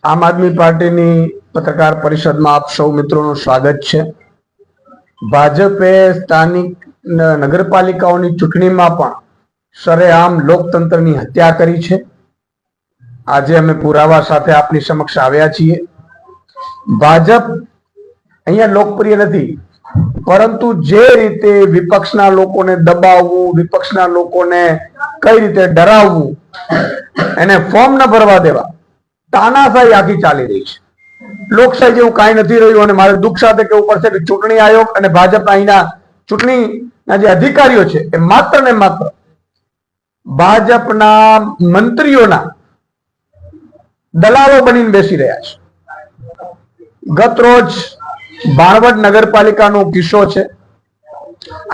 આમ આદમી પાર્ટીની પત્રકાર પરિષદમાં આપ સૌ મિત્રોનું સ્વાગત છે। ભાજપે સ્થાનિક નગરપાલિકાઓની ચૂંટણીમાં પણ સરેઆમ લોકતંત્રની હત્યા કરી છે। આજે અમે પુરાવા સાથે આપની સમક્ષ આવ્યા છીએ। ભાજપ અહીંયા લોકપ્રિય નથી, પરંતુ જે રીતે વિપક્ષના લોકોને દબાવવું, વિપક્ષના લોકોને કઈ રીતે ડરાવવું, એને ફોર્મ ન ભરવા દેવા, તાનાશાહી આખી ચાલી રહી છે। લોકશાહી જેવું કાંઈ નથી રહ્યું। અને મારે દુઃખ સાથે કહેવું પડશે કે ચૂંટણી આયોગ અને ભાજપના અહીંના ચૂંટણીના જે અધિકારીઓ છે એ માત્ર ને માત્ર ભાજપના મંત્રીઓના દલાલો બનીને બેસી રહ્યા છે। ગત રોજ બાણવડ નગરપાલિકાનો કિસ્સો છે।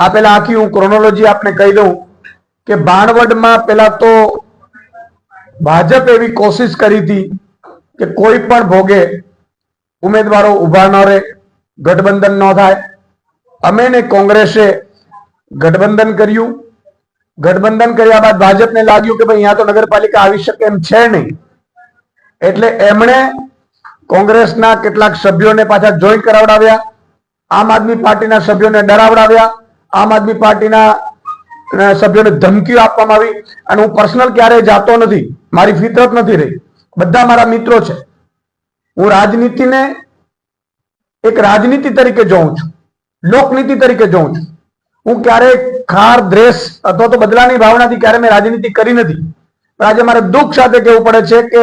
આ પેલા આખી હું ક્રોનોલોજી આપને કહી દઉં કે બાણવડમાં પેલા તો ભાજપ એવી કોશિશ કરી હતી કે કોઈ પણ ભોગે ઉમેદવારો ઉભા ન રહે, ગઠબંધન ન થાય। અમે ને કોંગ્રેસે ગઠબંધન કર્યું। ગઠબંધન કર્યા બાદ ભાજપને લાગ્યું કે ભાઈ અહીંયા તો નગરપાલિકા આવી શકે એમ છે નહીં, એટલે એમણે કોંગ્રેસના કેટલાક સભ્યોને પાછા જોઈન કરાવડાવ્યા, આમ આદમી પાર્ટીના સભ્યોને ડરાવડાવ્યા, આમ આદમી પાર્ટીના સભ્યોને ધમકીઓ આપવામાં આવી। અને હું પર્સનલ ક્યારેય જાતો નથી, મારી ફિતરત નથી રહી, બધા મારા મિત્રો છે। હું રાજનીતિને એક રાજનીતિ તરીકે જોઉં છું, લોકનીતિ તરીકે જોઉં છું। હું ક્યારેય ખાર, દ્વેષ અથવા તો બદલાની ભાવનાથી ક્યારે મેં રાજનીતિ કરી નથી। પણ આજે મારે દુઃખ સાથે કહેવું પડે છે કે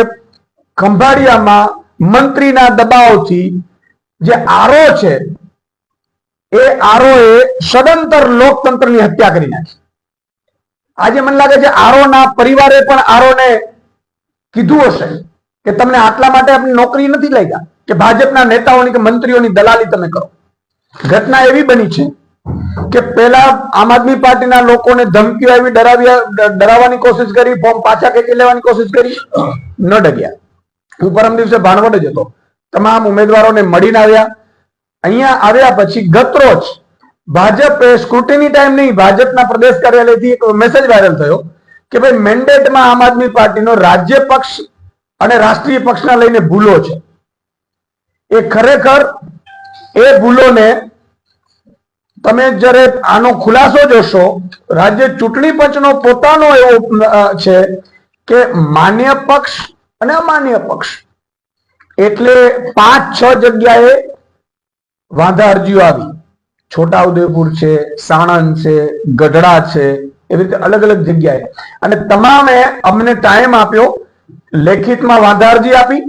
ખંભાળિયામાં મંત્રીના દબાવથી જે આરો છે એ આરોએ સદંતર લોકતંત્રની હત્યા કરી નાખી। આજે મને લાગે છે આરોના પરિવારે પણ આરોને કીધું હશે કે તમને આટલા માટે આપણી નોકરી નથી લાગ્યા કે ભાજપના નેતાઓની કે મંત્રીઓની દલાલી તમે કરો। ઘટના એવી બની છે કે પેલા આમ આદમી પાર્ટીના લોકોને ધમકીઓ આવી, ડરાવવાની કોશિશ કરી, ફોર્મ પાછા ખેંચી લેવાની કોશિશ કરી, ન ડગ્યા। હું પરમ દિવસે ભાણવડ જ હતો, તમામ ઉમેદવારોને મળીને આવ્યા। અહીંયા આવ્યા પછી ગત રોજ ભાજપે સ્ક્રુટિની ટાઈમ નહીં, ભાજપના પ્રદેશ કાર્યાલયથી એક મેસેજ વાયરલ થયો કે ભાઈ મેન્ડેટમાં આમ આદમી પાર્ટીનો રાજ્ય પક્ષ અને રાષ્ટ્રીય પક્ષના લઈને ભૂલો છે। એ ખરેખર એ ભૂલોને તમે જ્યારે આનો ખુલાસો જોશો, રાજ્ય ચૂંટણી પંચનો પોતાનો એવો છે કે માન્ય પક્ષ અને અમાન્ય પક્ષ, એટલે 5-6 જગ્યાએ વાંધા અરજીઓ આવી। છોટાઉદેપુર છે, સાણંદ છે, ગઢડા છે, એવી રીતે અલગ અલગ જગ્યાએ। અને તમામે અમને ટાઈમ આપ્યો, લેખિતમાં વાંધા અરજી આપી।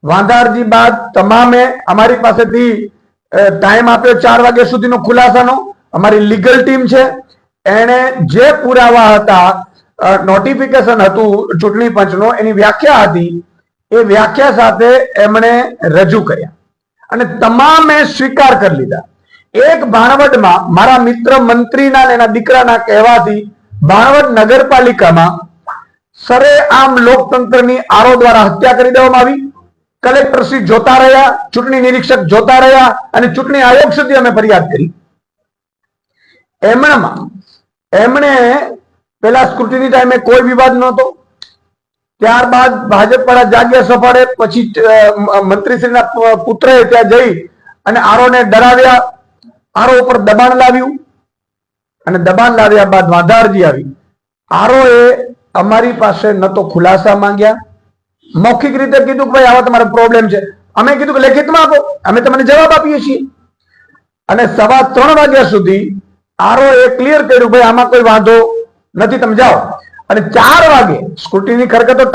વાંધા અરજી બાદ તમામે અમારી પાસેથી ટાઈમ આપ્યો 4 વાગ્યા સુધીનો ખુલાસાનો। અમારી લીગલ ટીમ છે, એણે જે પુરાવા હતા, નોટિફિકેશન હતું ચૂંટણી પંચનો, એની વ્યાખ્યા હતી, એ વ્યાખ્યા સાથે એમણે રજૂ કર્યા અને તમામે સ્વીકાર કરી લીધા। એક ભાણવડમાં મારા મિત્ર મંત્રીના અને એના દીકરાના કહેવાથી ભાણવડ નગરપાલિકામાં સરેઆમ લોકતંત્રની આરો દ્વારા હત્યા કરી દેવામાં આવી। કલેક્ટરશ્રી જોતા રહ્યા, ચૂંટણી નિરીક્ષક જોતા રહ્યા અને ચૂંટણી આયોગ સુધી અમે ફરિયાદ કરી। એમણે પેલા સ્ક્રુટિની ટાઈમે કોઈ વિવાદ નહોતો, ત્યારબાદ ભાજપ વાળા જાગ્યા સફાળે પછી મંત્રીશ્રીના પુત્રએ ત્યાં જઈ અને આરોને ડરાવ્યા, આરો ઉપર દબાણ લાવ્યું અને દબાણ લાવ્યા બાદ વાંધા અરજી આવી। આરોએ અમારી પાસે ન તો ખુલાસા માંગ્યા, મૌખિક રીતે કીધું કે ભાઈ આવા તમારો પ્રોબ્લેમ છે, અમે કીધું કે લેખિતમાં આપો, અમે તમને જવાબ આપીએ છીએ। અને 3:15 વાગ્યા સુધી આરોએ ક્લિયર કર્યું ભાઈ આમાં કોઈ વાંધો નથી, તમે જાઓ। અને 4 વાગે સ્ક્રુટિની ખરેખર તો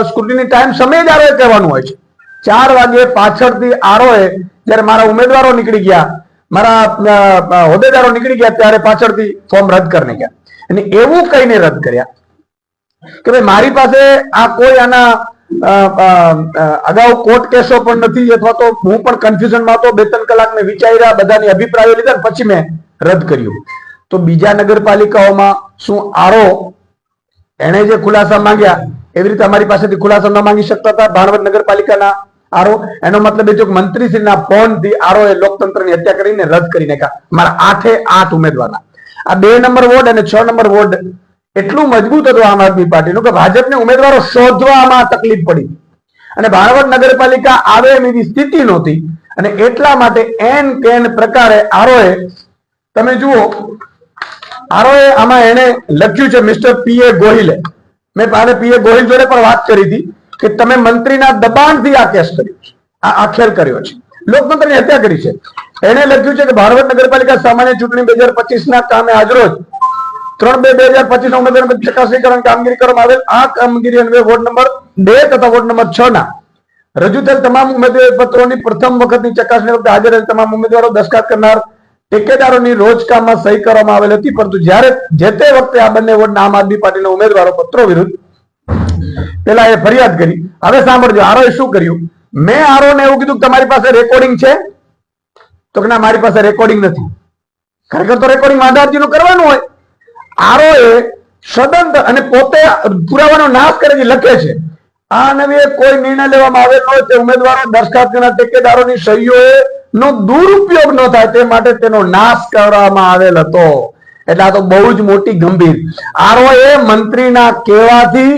સ્ક્રુટિની ટાઈમ સમય જ આરોએ કહેવાનું હોય છે। 4 વાગે પાછળથી આરોએ જ્યારે મારા ઉમેદવારો નીકળી ગયા, મારા હોદ્દેદારો નીકળી ગયા, ત્યારે પાછળથી ફોર્મ રદ કરીને ગયા। અને એવું કહીને રદ કર્યા કે ભાઈ મારી પાસે આ કોઈ આના અગાઉ કોર્ટ કેસો પણ નથી, અથવા તો હું પણ કન્ફ્યુઝનમાં હતો, 2-3 કલાક મેં વિચાર્યા, બધાની અભિપ્રાયો લીધા, પછી મેં રદ કર્યું। તો બીજા નગરપાલિકાઓમાં શું આરો એને જે ખુલાસા માંગ્યા એવી રીતે અમારી પાસેથી ખુલાસા ન માંગી શકતા હતા ભાણવડ નગરપાલિકાના આરો? એનો મતલબ એ છે કે મંત્રીશ્રીના ફોનથી આરોએ લોકતંત્રની હત્યા કરીને રદ કરી નાખ્યા મારા 8 ઉમેદવારના। આ 2 નંબર વોર્ડ અને 6 નંબર વોર્ડ એટલું મજબૂત હતું આમ આદમી પાર્ટીનું કે ભાજપને ઉમેદવારો શોધવામાં તકલીફ પડી। અને ભાણવડ નગરપાલિકા આવે એવી સ્થિતિ નહોતી અને એટલા માટે એન કેન પ્રકારે આરોએ, તમે જુઓ આરોએ આમાં એને લખ્યું છે મિસ્ટર પીએ ગોહિલે, મેં પીએ ગોહિલ જોડે પણ વાત કરી હતી કે તમે મંત્રીના દબાણથી આ કેસ કર્યો છે, આ ખેલ કર્યો છે, લોકતંત્રની હત્યા કરી છે. એને લખ્યું છે કે ભાણવડ નગરપાલિકા સામાન્ય ચૂંટણી 2025 ના કામે આજરોજ 3/2/2025 ના ઉમેદવારોની ચકાસણી કરવાની કામગીરી કરવામાં આવેલ. આ કામગીરી અન્વયે વોર્ડ નંબર 2 તથા વોર્ડ નંબર 6 ના રજૂ થયેલ તમામ ઉમેદવારી પત્રોની પ્રથમ વખતની ચકાસણી વખતે હાજર રહેલ તમામ ઉમેદવારો દસ્તખત કરનાર ઠેકેદારોની રોજકામમાં સહી કરવામાં આવેલ હતી, પરંતુ જ્યારે જે તે વખતે આ બંને વોર્ડના આમ આદમી પાર્ટીના ઉમેદવારો પત્રો વિરુદ્ધ પેલા એ ફરિયાદ કરી. હવે સાંભળજો આરોએ શું કર્યું. મેં આરોને એવું કીધું તમારી પાસે રેકોર્ડિંગ છે, તો કે ના મારી પાસે રેકોર્ડિંગ નથી. ખરેખર તો રેકોર્ડિંગ વાંધાજીનું કરવાનું હોય. આરોએ સદંતર અને પોતે પુરાવાનો નાશ કરે લખે છે આ નવી કોઈ નિર્ણય લેવામાં આવેલ હોય તે ઉમેદવારો દરખાસ્ત કરનાર ઠેકેદારોની સહીઓ નો દુરુપયોગ ન થાય તે માટે તેનો નાશ કરવામાં આવેલ હતો. એટલે આ તો બહુ જ મોટી ગંભીર. આરોએ મંત્રીના કહેવાથી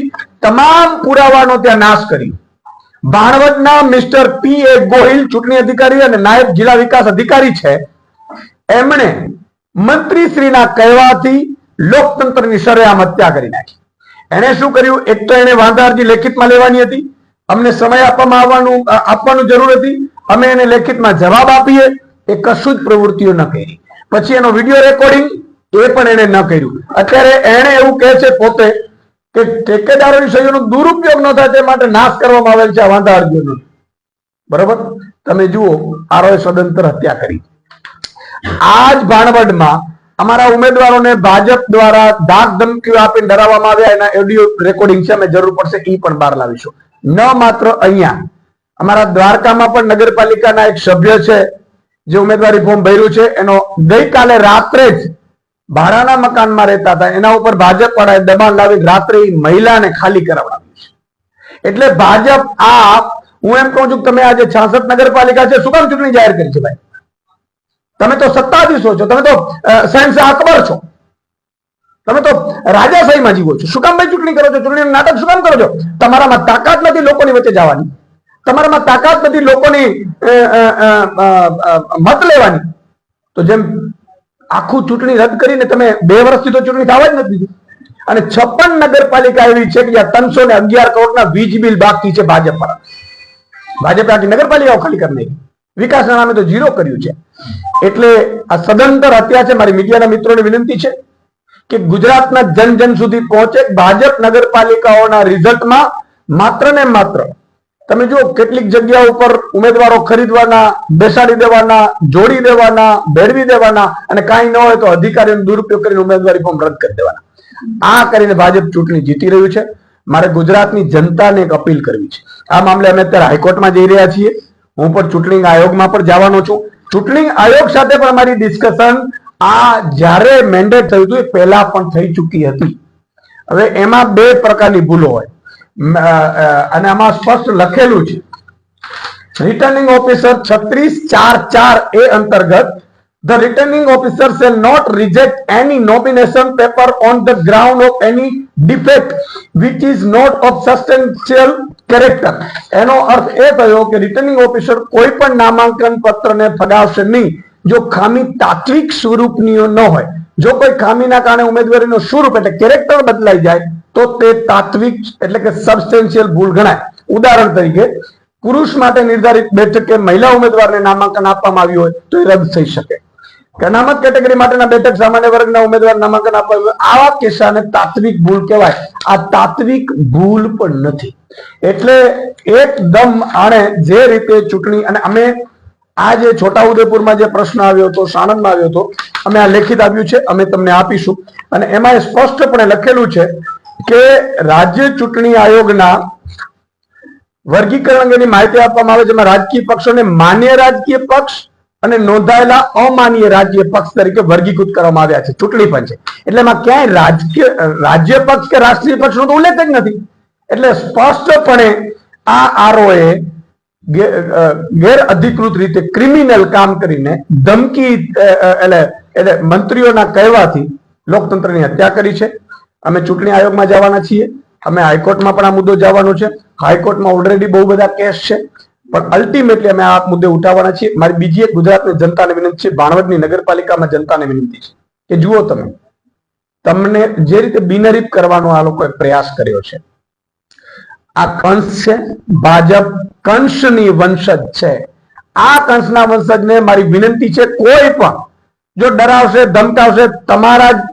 તમામ પુરાવાનો ત્યાં નાશ કર્યો. ભાણવડના મિસ્ટર પી એ ગોહિલ ચૂંટણી અધિકારી અને નાયબ જિલ્લા વિકાસ અધિકારી છે, એમણે મંત્રીશ્રીના કહેવાથી લોકતંત્રની સરેઆમ હત્યા કરી નાખી. એને શું કર્યું, એક તો એને વાંધા અરજી લેખિતમાં લેવાની હતી, અમને સમય આપવાનું જરૂર હતી, અમે એને લેખિતમાં જવાબ આપીએ, એ કશું જ પ્રવૃત્તિઓ ન કરી. પછી એનો વિડીયો રેકોર્ડિંગ એ પણ એને ન કર્યું. અત્યારે એને એવું કહે છે પોતે કે ઠેકેદારોની સહીઓનો દુરુપયોગ ન થાય તે માટે નાશ કરવામાં આવેલ છે આ વાંધા અરજીઓનો. બરોબર, તમે જુઓ આરોએ સદંતર હત્યા કરી. આજ ભાણવડમાં અમારા ઉમેદવારોને ભાજપ દ્વારા ધાક ધમકીઓ આપીને ડરાવવામાં આવ્યા, એના ઓડિયો રેકોર્ડિંગ છે, અમે જરૂર પડશે એ પણ બહાર લાવીશું. ન માત્ર અહીંયા, અમારા દ્વારકામાં પણ નગરપાલિકાના એક સભ્ય છે જે ઉમેદવારી ફોર્મ ભર્યું છે, એનો ગઈકાલે રાત્રે જ ભાડાના મકાનમાં રહેતા હતા, એના ઉપર ભાજપ વાળાએ દબાણ લાવી રાત્રે મહિલાને ખાલી કરાવડાવી છે. એટલે ભાજપ હું એમ કહું છું તમે આજે 66 નગરપાલિકા છે, શું કામ ચૂંટણી જાહેર કરી છે ભાઈ? તમે તો સત્તાધીશો છો, તમે તો શહેનશાહ અકબર છો, તમે તો રાજાશાહીમાં જીવો છો. શું કામ ભાઈ ચૂંટણી કરો છો? ચૂંટણીનું નાટક શું કામ કરો છો? તમારામાં તાકાત નથી લોકોની વચ્ચે જવાની, તમારામાં તાકાત નથી લોકોની મત લેવાની. તો જેમ આખું ચૂંટણી રદ કરીને તમે 2 વર્ષથી તો ચૂંટણી થવા જ નથી. અને 56 નગરપાલિકા એવી છે કે જ્યાં 311 કરોડના વીજ બિલ બાકી છે ભાજપ પર. ભાજપે આખી નગરપાલિકાઓ ખાલી કરી નાખી, વિકાસના નામે તો ઝીરો કર્યું છે. એટલે આ સદંતર હત્યા છે. મારી મીડિયાના મિત્રોને વિનંતી છે કે ગુજરાતના જન જન સુધી પહોંચે. ભાજપ નગરપાલિકાઓના રિઝલ્ટમાં માત્ર ને માત્ર તમે જુઓ કેટલીક જગ્યા ઉપર ઉમેદવારો ખરીદવાના, બેસાડી દેવાના, જોડી દેવાના, ભેળવી દેવાના, અને કાંઈ ન હોય તો અધિકારીનો દુરુપયોગ કરીને ઉમેદવારી ફોર્મ રદ કરી દેવાના. આ કરીને ભાજપ ચૂંટણી જીતી રહ્યું છે. મારે ગુજરાતની જનતાને એક અપીલ કરવી છે. આ મામલે અમે અત્યારે હાઈકોર્ટમાં જઈ રહ્યા છીએ. હું પણ ચૂંટણી આયોગમાં પણ જવાનો છું. ચૂંટણી આયોગ સાથે પણ અમારી ડિસ્કશન જ્યારે મેન્ડેટ થયું હતું એ પહેલા પણ થઈ ચૂકી હતી. હવે એમાં 2 પ્રકારની ભૂલો હોય અને આમાં સ્પષ્ટ લખેલું છે. રિટર્નિંગ ઓફિસર 3644 એ અંતર્ગત the returning officer shall not reject any nomination paper on the ground of any defect which is not of substantial character. એનો અર્થ એ થયો કે રિટર્નિંગ ઓફિસર કોઈ પણ નામાંકન પત્રને ફગાવશે નહીં જો ખામી તાત્વિક સ્વરૂપની ન હોય. જો કોઈ ખામીના કારણે ઉમેદવારીનો સ્વરૂપ એટલે કેરેક્ટર બદલાઈ જાય તો તે તાત્વિક એટલે કે સબસ્ટેન્શિયલ ભૂલ ગણાય. ઉદાહરણ તરીકે પુરુષ માટે નિર્ધારિત બેઠકે મહિલા ઉમેદવારને નામાંકન આપવામાં આવ્યું હોય તો એ રદ થઈ શકે. અનામત કેટેગરી માટેના બેઠક સામાન્ય વર્ગના ઉમેદવાર નામાંકન આપવા, આવા કિસ્સાને તાત્વિક ભૂલ કહેવાય. આ તાત્વિક ભૂલ પણ નથી. એટલે એકદમ આણે જે રીતે ચૂંટણી, અને અમે આ જે છોટાઉદેપુરમાં જે પ્રશ્ન આવ્યો હતો, સાણંદમાં આવ્યો હતો, અમે આ લેખિત આપ્યું છે, અમે તમને આપીશું. અને એમાં સ્પષ્ટપણે લખેલું છે કે રાજ્ય ચૂંટણી આયોગના વર્ગીકરણ અંગેની માહિતી આપવામાં આવે છે. જેમાં રાજકીય પક્ષોને માન્ય રાજકીય પક્ષ અને નોંધાયેલા અમાન્ય રાજ્ય પક્ષ તરીકે વર્ગીકૃત કરવામાં આવ્યા છે. ચૂંટણી પંચે એટલે એમાં ક્યાંય રાજ્ય પક્ષ કે રાષ્ટ્રીય પક્ષનો તો ઉલ્લેખ જ નથી. એટલે સ્પષ્ટપણે આ આરોએ ગેર અધિકૃત રીતે ક્રિમિનલ કામ કરીને ધમકી એટલે મંત્રીઓના કહેવાથી લોકતંત્રની હત્યા કરી છે. અમે ચૂંટણી આયોગમાં જવાના છીએ. અમે હાઈકોર્ટમાં પણ આ મુદ્દો જવાનો છે. હાઈકોર્ટમાં ઓલરેડી બહુ બધા કેસ છે, પણ અલ્ટિમેટલી અમે આ મુદ્દે ઉઠાવવાના છીએ. મારી બીજી એક ગુજરાતની જનતાને વિનંતી છે, ભાણવડની નગરપાલિકામાં જનતાને વિનંતી છે કે જુઓ, તમને જે રીતે બિનહરીફ કરવાનો આ લોકોએ પ્રયાસ કર્યો છે, આ કંસ છે, ભાજપ કંસની વંશજ છે. આ કંસના વંશજને મારી વિનંતી છે, કોઈ પણ જો ડરાવશે, ધમકાવશે,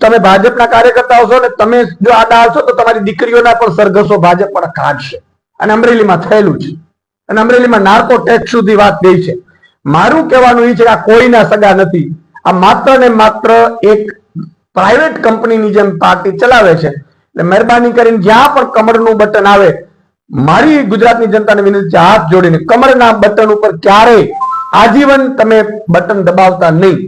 તમે ભાજપના કાર્યકર્તાઓ છો ને તમે જો આડા આવશો તો તમારી દીકરીઓના પણ સરઘસો ભાજપ પણ કાઢશે. અને અમરેલીમાં થયેલું છે, અને અમરેલીમાં નાર્કો ટેક્સ સુધી વાત ગઈ છે. મારું કહેવાનું એ છે કે આ કોઈના સગા નથી. આ માત્ર ને માત્ર એક પ્રાઇવેટ કંપનીની જેમ પાર્ટી ચલાવે છે. એટલે મહેરબાની કરીને જ્યાં પણ કમળનું બટન આવે, મારી ગુજરાતની જનતાને વિનંતી છે, હાથ જોડીને કમળના બટન ઉપર ક્યારેય આજીવન તમે બટન દબાવતા નહીં.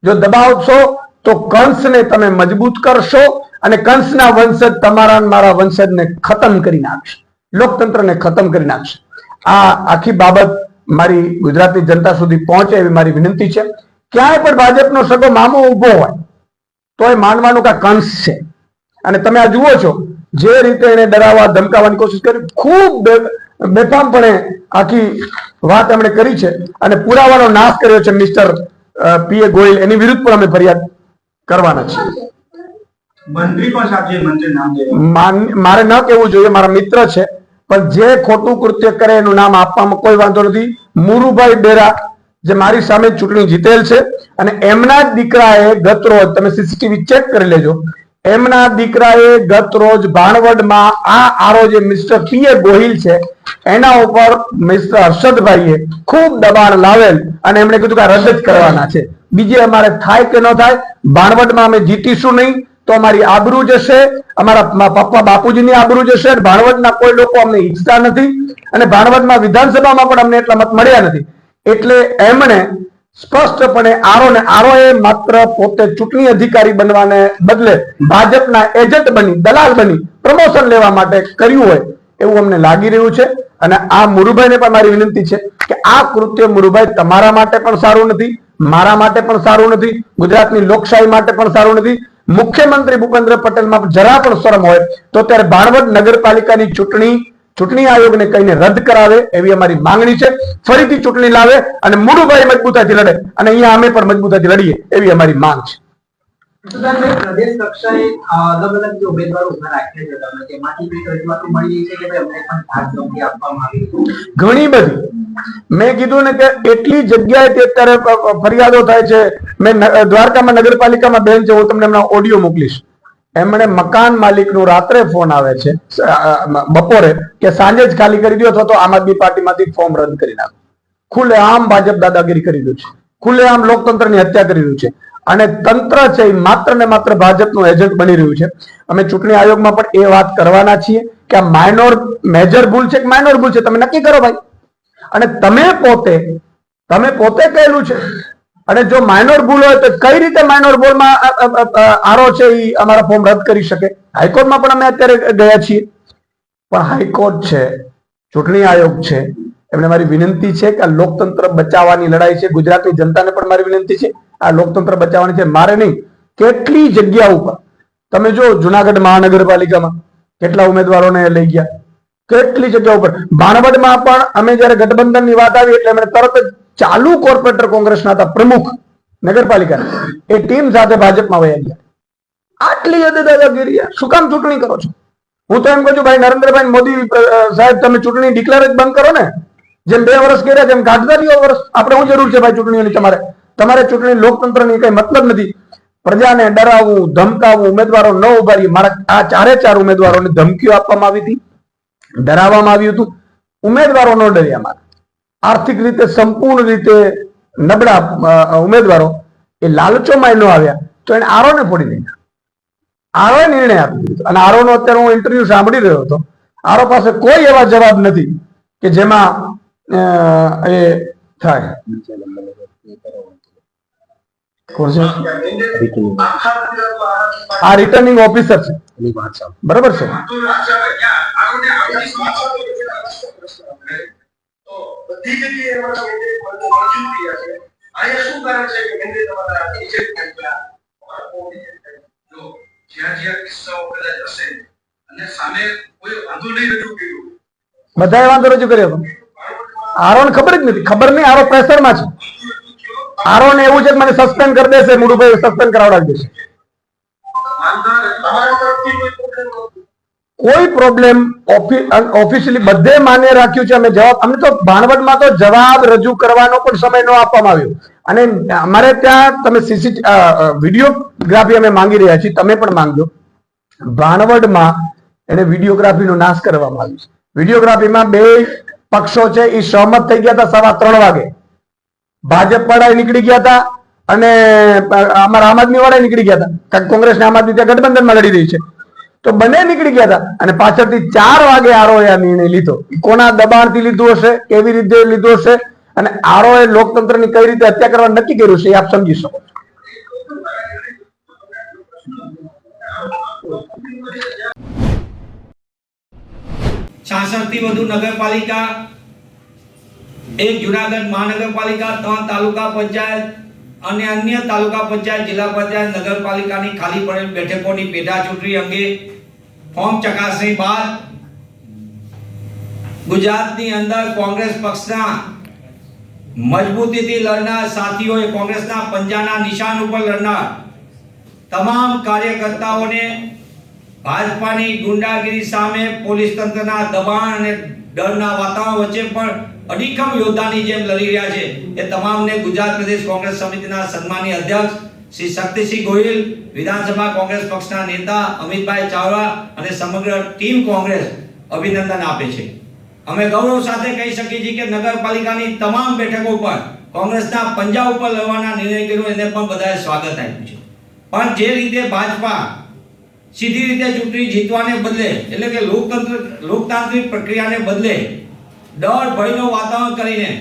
જો દબાવશો તો કંસને તમે મજબૂત કરશો અને કંસના વંશજ તમારા મારા વંશજને ખતમ કરી નાખશે, લોકતંત્રને ખતમ કરી નાખશે. આ આખી બાબત મારી ગુજરાતની જનતા સુધી પહોંચે એવી મારી વિનંતી છે. ક્યાંય પણ ભાજપનો સગો મામો ઉભો હોય તો એ માનવાનું કે કંસ છે. અને તમે આ જુઓ છો જે રીતે એને ડરાવવા ધમકાવવાની કોશિશ કરી, ખૂબ બેફામપણે આખી વાત એમણે કરી છે અને પુરાવાનો નાશ કર્યો છે. મિસ્ટર પીએ ગોયલ, એની વિરુદ્ધ પણ અમે ફરિયાદ કરવાના છીએ. મારે ન કહેવું જોઈએ, મારા મિત્ર છે, પણ જે ખોટું કૃત્ય કરે એનું નામ આપવામાં કોઈ વાંધો નથી. મુરુભાઈ બેરા જે મારી સામે ચૂંટણી જીતેલ છે અને એમના જ દીકરાએ ગત રોજ, તમે સીસીટીવી ચેક કરી લેજો, એમના દીકરાએ ગત રોજ ભાણવડમાં આ આરો જે મિસ્ટર પીએ ગોહિલ છે એના ઉપર મિસ્ટર હર્ષદભાઈએ ખૂબ દબાણ લાવેલ અને એમણે કીધું કે આ રદ જ કરવાના છે. બીજે અમારે થાય કે ન થાય, ભાણવડમાં અમે જીતીશું નહીં તો અમારી આબરૂ જશે, અમારા પપ્પા બાપુજીની આબરૂ જશે. ભાણવડના કોઈ લોકો અમને ઈચ્છતા નથી અને ભાણવડમાં વિધાનસભામાં પણ અમને એટલા મત મળ્યા નથી. એટલે એમણે સ્પષ્ટપણે આરોએ માત્ર પોતે ચૂંટણી અધિકારી બનવાને બદલે ભાજપના એજન્ટ બની, દલાલ બની પ્રમોશન લેવા માટે કર્યું હોય એવું અમને લાગી રહ્યું છે. અને આ મુરુભાઈને પણ મારી વિનંતી છે કે આ કૃત્ય મુરુભાઈ તમારા માટે પણ સારું નથી, મારા માટે પણ સારું નથી, ગુજરાતની લોકશાહી માટે પણ સારું નથી. મુખ્યમંત્રી ભૂપેન્દ્ર પટેલમાં જરા પણ શરમ હોય તો ત્યારે ભાણવડ નગરપાલિકાની ચૂંટણી આયોગને કહીને રદ કરાવે એવી અમારી માંગણી છે. ફરીથી ચૂંટણી લાવે અને મુરુભાઈ મજબૂતાથી લડે અને અહીંયા અમે પણ મજબૂતાથી લડીએ એવી અમારી માંગ છે. પ્રદેશ કક્ષાએ અલગ અલગ જે ઉમેદવારો ઉભા રાખ્યા છે, તેમાંથી કઈ રજૂઆતો મળી રહી છે કે ભાઈ અમને પણ ભાગ ચોકી આપવામાં આવી? ઘણી બધી. મેં કીધું ને કે એટલી જગ્યાએ અત્યારે ફરિયાદો થાય છે. મેં દ્વારકામાં નગરપાલિકામાં બેન છે, હું તમને એમના ઓડિયો મોકલીશ. એમણે મકાન માલિકનું રાત્રે ફોન આવે છે બપોરે કે સાંજે જ ખાલી કરી દો અથવા તો આમ આદમી પાર્ટીમાંથી ફોર્મ રદ કરી નાખો. ખુલ્લેઆમ ભાજપ દાદાગીરી કરી રહ્યું છે, ખુલ્લેઆમ લોકતંત્રની હત્યા કરી રહ્યું છે અને તંત્ર છે એ માત્ર ને માત્ર ભાજપનું એજન્ટ બની રહ્યું છે. અમે ચૂંટણી આયોગમાં પણ એ વાત કરવાના છીએ કે આ મેજર ભૂલ છે કે માઇનોર ભૂલ છે, તમે નક્કી કરો ભાઈ. અને તમે પોતે કહેલું છે અને જો માઇનોર ભૂલ હોય તો કઈ રીતે માઇનોર ભૂલમાં આરો છે એ અમારા ફોર્મ રદ કરી શકે? હાઈકોર્ટમાં પણ અમે અત્યારે ગયા છીએ, પણ હાઈકોર્ટ છે, ચૂંટણી આયોગ છે, એમને મારી વિનંતી છે કે આ લોકતંત્ર બચાવવાની લડાઈ છે. ગુજરાતની જનતાને પણ મારી વિનંતી છે, આ લોકતંત્ર બચાવવાની છે, મારે નહીં. કેટલી જગ્યા ઉપર તમે જો, જુનાગઢ મહાનગરપાલિકામાં કેટલા ઉમેદવારોને લઈ ગયા, કેટલી જગ્યા ઉપર. ભાણવડમાં પણ અમે જયારે ગઠબંધનની વાત આવી એટલે એમણે તરત જ ચાલુ કોર્પોરેટર કોંગ્રેસના હતા પ્રમુખ નગરપાલિકા, એ ટીમ સાથે ભાજપમાં વયા ગયા. આટલી હદે દાદાગીરી, શું કામ ચૂંટણી કરો છો? હું તો એમ કહું છું ભાઈ નરેન્દ્રભાઈ મોદી સાહેબ, તમે ચૂંટણી ડિક્લેર જ બંધ કરો ને. જેમ 2 વર્ષ કર્યા તેમ કાઢતા રહ્યો વર્ષ. આપણે શું જરૂર છે ભાઈ ચૂંટણીઓની? તમારે ચૂંટણી લોકતંત્રની કઈ મતલબ નથી. પ્રજાને ડરાવવું, ધમકાવવું, ઉમેદવારો ન ઉભારી. મારા આ 4 ઉમેદવારોને ધમકીઓ આપવામાં આવી હતી, ડરાવવામાં આવ્યું હતું. ઉમેદવારો ન ડર્યા. મારા આર્થિક રીતે સંપૂર્ણ રીતે નબળા ઉમેદવારો એ લાલચોમાં ન આવ્યા તો એને આરોને ફોડી દીધા. આરોએ નિર્ણય આપી દીધો અને આરોનો અત્યારે હું ઇન્ટરવ્યુ સાંભળી રહ્યો હતો. આરો પાસે કોઈ એવા જવાબ નથી કે જેમાં એ થાય. કોણ છે આ રિટર્નિંગ ઓફિસર છે, બરાબર છે? જ્યાં જ્યાં કિસ્સાઓ કદાચ હશે અને સામે કોઈ બધાએ વાંધો રજૂ કર્યો હતો. આરોને ખબર જ નથી, ખબર નહીં, આરો પ્રેશરમાં છે. આરોને એવું છે કે મને સસ્પેન્ડ કરી દેશે, મુડુભાઈ સસ્પેન્ડ કરાવડાવી દેશે. કોઈ પ્રોબ્લેમ ઓફિશિયલી બધે માન્ય રાખ્યું છે. અમે જવાબ, અમને તો ભાણવડમાં તો જવાબ રજૂ કરવાનો પણ સમય ન આપવામાં આવ્યો. અને અમારે ત્યાં તમે વિડીયોગ્રાફી અમે માંગી રહ્યા છીએ, તમે પણ માંગજો. ભાણવડમાં એને વિડીયોગ્રાફીનો નાશ કરવામાં આવ્યો છે. વિડીયોગ્રાફીમાં બે પક્ષો છે એ સહમત થઈ ગયા હતા 3:15 વાગે. ભાજપ વાળા નીકળી ગયા હતા અને અમારા આમ આદમી વાળા નીકળી ગયા હતા. કોંગ્રેસ ને આમ આદમી ત્યાં ગઠબંધનમાં લડી રહી છે, તો બંને નીકળી ગયા હતા. અને પાછળથી 4 વાગે આરોએ આ નિર્ણય લીધો. કોના દબાણથી લીધું હશે, કેવી રીતે લીધું હશે, અને આરોએ લોકતંત્રની કઈ રીતે હત્યા કરવા નક્કી કર્યું છે એ આપ સમજી શકો. થી વધુ નગરપાલિકા, 1 જુનાગઢ મહાનગરપાલિકા, 3 તાલુકા પંચાયત અને અન્ય તાલુકા પંચાયત, જિલ્લા પંચાયત, નગરપાલિકાની ખાલી પડેલ બેઠકોની પેટા ચૂંટણી અંગે ફોર્મ ચકાસણી બાદ ગુજરાતની અંદર કોંગ્રેસ પક્ષના મજબૂતીથી લડનાર સાથીઓએ, કોંગ્રેસના પંજાના નિશાન ઉપર લડનાર તમામ કાર્યકર્તાઓને ભાજપાની ગુંડાગીરી સામે પોલીસ તંત્રના દબાણ અને ડરના વાતાવરણ વચ્ચે પણ અડીખમ યોદ્ધાની જેમ લડી રહ્યા છે એ તમામને ગુજરાત પ્રદેશ કોંગ્રેસ સમિતિના સન્માનીય અધ્યક્ષ શ્રી શક્તિસિંહ ગોહિલ, વિધાનસભા કોંગ્રેસ પક્ષના નેતા અમિતભાઈ ચાવડા અને સમગ્ર ટીમ કોંગ્રેસ અભિનંદન આપે છે. અમે ગૌરવ સાથે કહી શકીએ છીએ કે નગરપાલિકાની તમામ બેઠકો પર કોંગ્રેસના પંજા ઉપર લડવાના નિર્ણય કર્યો એને પણ બધાએ સ્વાગત આપ્યું છે. પણ જે રીતે ભાજપા સીધી રીતે ચૂંટણી જીતવાને બદલે, એટલે કે લોકતાંત્રિક પ્રક્રિયાને બદલે ડર ભયનો વાતાવરણ કરીને,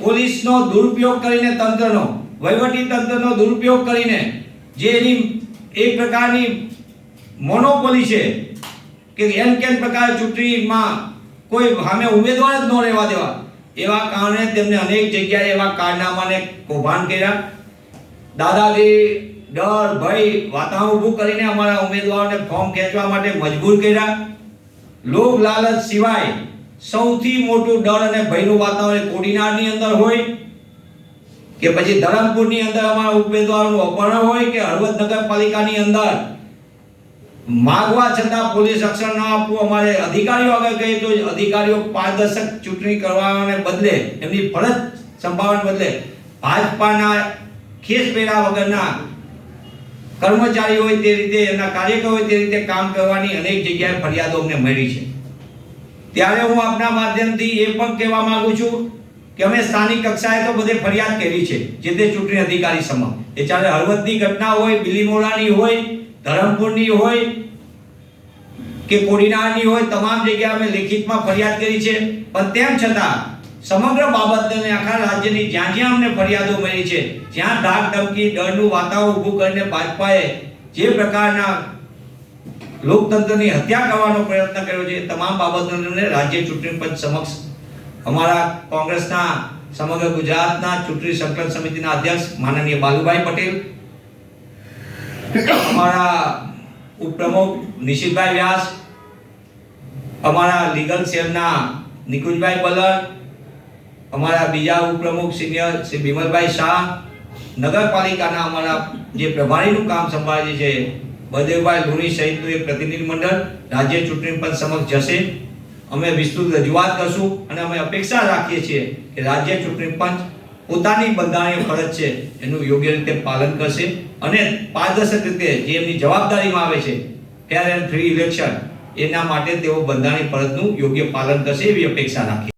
પોલીસનો દુરુપયોગ કરીને, તંત્રનો, વહીવટી તંત્રનો દુરુપયોગ કરીને જે એની એક પ્રકારની મોનોપોલી છે કે એમ કેમ પ્રકારે ચૂંટણીમાં કોઈ સામે ઉમેદવાર જ ન રહેવા દેવા, એવા કારણે તેમને અનેક જગ્યાએ એવા કારનામાને કૌભાંડ કર્યા, દાદાગીરી, ડર ભય વાતાવરણ ઊભું કરીને અમારા ઉમેદવારોને ફોર્મ ખેંચવા માટે મજબૂર કર્યા. લોભ લાલચ સિવાય સૌથી મોટું ડર અને ભયનું વાતાવરણ કોડીનારની અંદર હોય કે પછી ધરમપુરની અંદર અમારા ઉમેદવારોનું અપહરણ હોય કે હળવદ નગરપાલિકાની અંદર માગવા છતાં પોલીસ રક્ષણ ન આપવું. અમારે અધિકારીઓ આગળ કહીએ તો અધિકારીઓ પારદર્શક ચૂંટણી કરવાને બદલે, એમની ફરજ સંભાળવાને બદલે ભાજપાના ખેસ પહેર્યા વગરના કર્મચારી હોય તે રીતે, એના કાર્યકરો હોય તે રીતે કામ કરવાની અનેક જગ્યાએ ફરિયાદો અમને મળી છે. ત્યારે હું આપના માધ્યમથી એ પણ કહેવા માંગુ છું કે અમે સ્થાનિક કક્ષાએ તો બધે ફરિયાદ કરી છે જે તે ચૂંટણી અધિકારી સમક્ષ. એ ચાલે હળવદની ઘટના હોય, બિલીમોરાની હોય, ધરમપુરની હોય કે કોડીનારની હોય, તમામ જગ્યાએ અમે લેખિતમાં ફરિયાદ કરી છે. પણ તેમ છતાં સમગ્ર બાબતને આખા રાજ્યની જ્યાં જ્યાં અમને ફરિયાદો મળી છે, જ્યાં ધાક ધમકી, ડરનું વાતાવરણ ઊભું કરીને ભાજપાએ જે પ્રકારના લોકતંત્રની હત્યા કરવાનો પ્રયત્ન કર્યો છે, તમામ બાબતોને રાજ્ય ચૂંટણી પંચ સમક્ષ અમારા કોંગ્રેસના સમગ્ર ગુજરાતના ચૂંટણી સંકલન સમિતિના અધ્યક્ષ માનનીય બાલુભાઈ પટેલ, અમારા ઉપપ્રમુખ નિશિતભાઈ વ્યાસ, અમારા લીગલ સેલના નિકુંજભાઈ બલર, અમારા બીજા ઉપપ્રમુખ સિનિયર શ્રી બિમલભાઈ શાહ, નગરપાલિકાના અમારા જે પ્રભારીનું કામ સંભાળે છે બળદેવભાઈ લુણી સહિતનું એક પ્રતિનિધિ મંડળ રાજ્ય ચૂંટણી પંચ સમક્ષ જશે. અમે વિસ્તૃત રજૂઆત કરશું અને અમે અપેક્ષા રાખીએ છીએ કે રાજ્ય ચૂંટણી પંચ પોતાની બંધારણીય ફરજ છે એનું યોગ્ય રીતે પાલન કરશે અને પારદર્શક રીતે જે એમની જવાબદારીમાં આવે છે ફેર એન્ડ ફ્રી ઇલેક્શન, એના માટે તેઓ બંધારણીય ફરજનું યોગ્ય પાલન કરશે એવી અપેક્ષા રાખીએ.